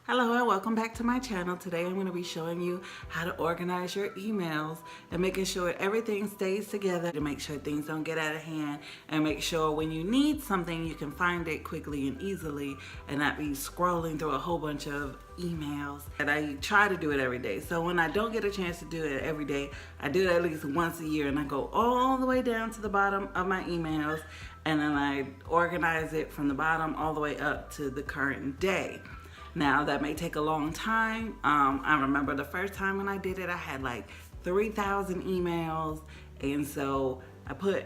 Hello and welcome back to my channel. Today I'm going to be showing you how to organize your emails and making sure everything stays together to make sure things don't get out of hand, and make sure when you need something you can find it quickly and easily and not be scrolling through a whole bunch of emails. And I try to do it every day. So when I don't get a chance to do it every day, I do it at least once a year, and I go all the way down to the bottom of my emails and then I organize it from the bottom all the way up to the current day. Now that may take a long time. I remember the first time when I did it, I had like 3,000 emails, and so I put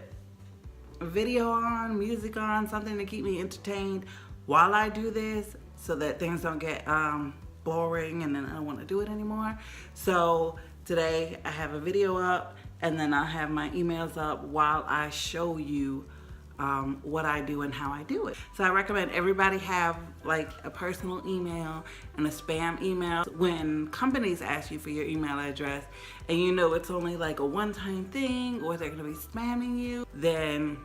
a video on, music on, something to keep me entertained while I do this, so that things don't get boring and then I don't want to do it anymore. So today I have a video up, and then I'll have my emails up while I show you what I do and how I do it. So I recommend everybody have like a personal email and a spam email. When companies ask you for your email address and you know it's only like a one-time thing, or they're gonna be spamming you, then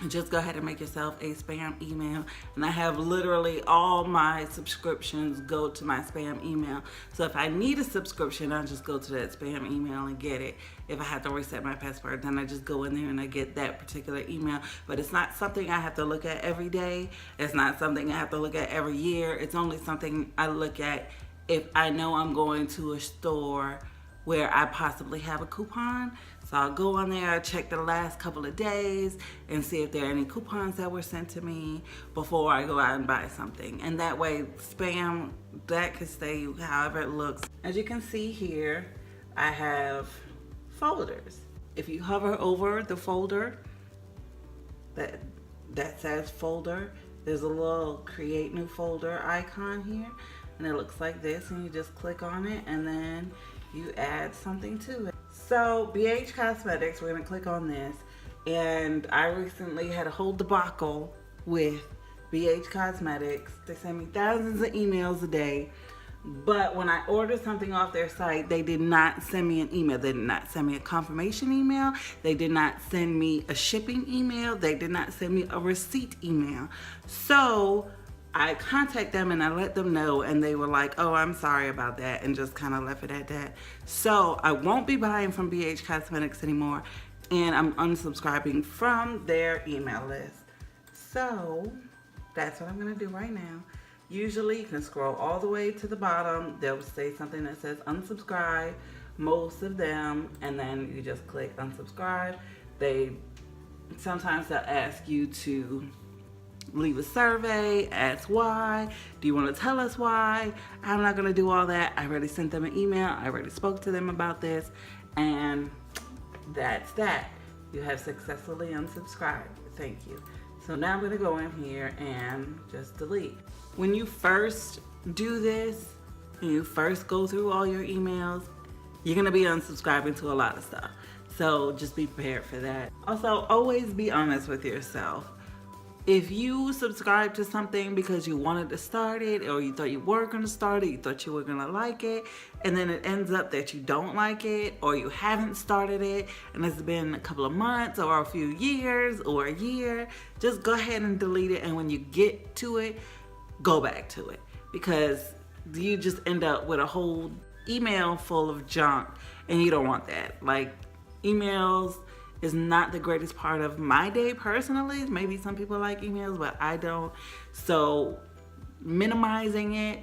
just go ahead and make yourself a spam email. And I have literally all my subscriptions go to my spam email. So if I need a subscription, I'll just go to that spam email and get it. If I have to reset my password, then I just go in there and I get that particular email. But it's not something I have to look at every day. It's not something I have to look at every year. It's only something I look at if I know I'm going to a store where I possibly have a coupon. So I'll go on there, check the last couple of days and see if there are any coupons that were sent to me before I go out and buy something. And that way, spam, that could stay however it looks. As you can see here, I have folders. If you hover over the folder that says folder, there's a little create new folder icon here, and it looks like this, and you just click on it and then you add something to it. So BH Cosmetics, we're gonna click on this, and I recently had a whole debacle with BH Cosmetics. They send me thousands of emails a day, but when I order something off their site, they did not send me an email. They did not send me a confirmation email. They did not send me a shipping email. They did not send me a receipt email. So I contact them and I let them know, and they were like, oh, I'm sorry about that, and just kind of left it at that. So I won't be buying from BH Cosmetics anymore, and I'm unsubscribing from their email list. So that's what I'm gonna do right now. Usually you can scroll all the way to the bottom. They'll say something that says unsubscribe, most of them, and then you just click unsubscribe. Sometimes they'll ask you to leave a survey, ask why. Do you want to tell us why? I'm not going to do all that. I already sent them an email. I already spoke to them about this, and that's that. You have successfully unsubscribed. Thank you. So now I'm going to go in here and just delete. When you first do this, and you first go through all your emails, you're going to be unsubscribing to a lot of stuff. So just be prepared for that. Also, always be honest with yourself. If you subscribe to something because you wanted to start it, or you thought you were going to start it, you thought you were going to like it, and then it ends up that you don't like it, or you haven't started it, and it's been a couple of months or a few years or a year, just go ahead and delete it. And when you get to it, go back to it, because you just end up with a whole email full of junk, and you don't want that. Like, emails is not the greatest part of my day personally. Maybe some people like emails, but I don't. So minimizing it,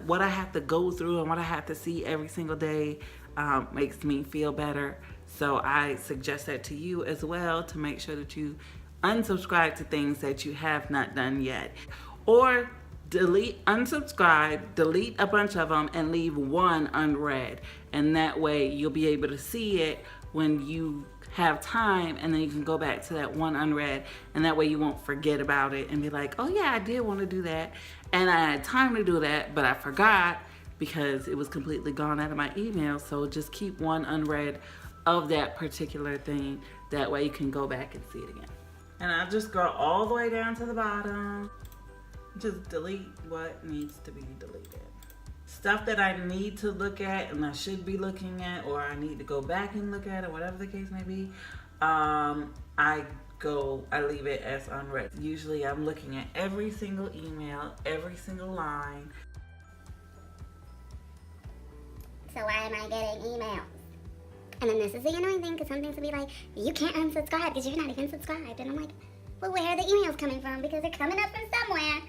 what I have to go through and what I have to see every single day makes me feel better. So I suggest that to you as well, to make sure that you unsubscribe to things that you have not done yet. Or unsubscribe, delete a bunch of them, and leave one unread. And that way you'll be able to see it when you have time, and then you can go back to that one unread, and that way you won't forget about it and be like, oh yeah, I did want to do that, and I had time to do that, but I forgot because it was completely gone out of my email. So just keep one unread of that particular thing. That way you can go back and see it again. And I'll just go all the way down to the bottom. Just delete what needs to be deleted. Stuff that I need to look at and I should be looking at, or I need to go back and look at, or whatever the case may be, I leave it as unread. Usually I'm looking at every single email, every single line, so why am I getting emails? And then this is the annoying thing, because some things will be like, you can't unsubscribe because you're not even subscribed. And I'm like, well, where are the emails coming from? Because they're coming up from somewhere.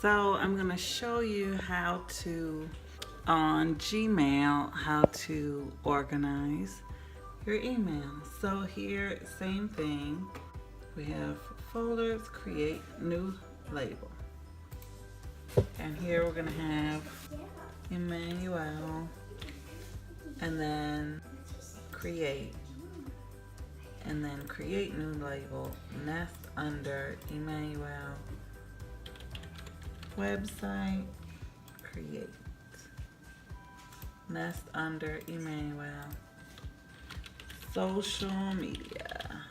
So I'm going to show you how to, on Gmail, how to organize your email. So here, same thing. We have folders, create, new label. And here we're going to have Emmanuel, and then create, and then create new label, nest under Emmanuel. Website, create, nest under Emmanuel. Social media,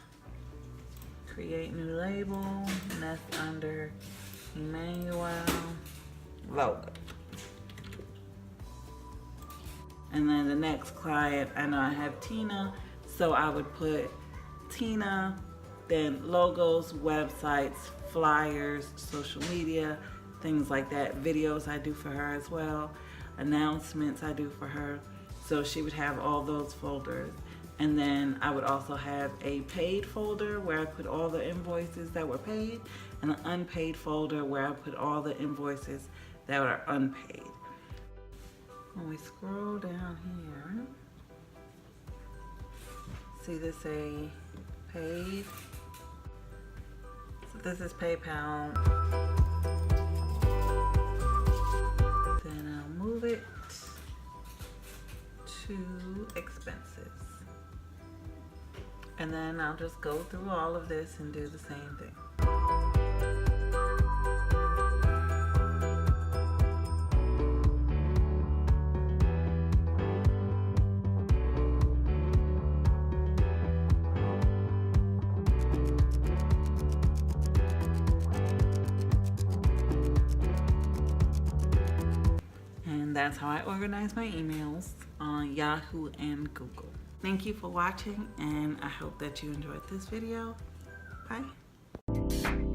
create new label, nest under Emmanuel. Logo. And then the next client, I know I have Tina, so I would put Tina, then logos, websites, flyers, social media, things like that. Videos I do for her as well. Announcements I do for her. So she would have all those folders. And then I would also have a paid folder where I put all the invoices that were paid, and an unpaid folder where I put all the invoices that are unpaid. When we scroll down here, see this say paid. So this is PayPal. It to expenses, and then I'll just go through all of this and do the same thing. That's how I organize my emails on Yahoo and Google. Thank you for watching, and I hope that you enjoyed this video. Bye.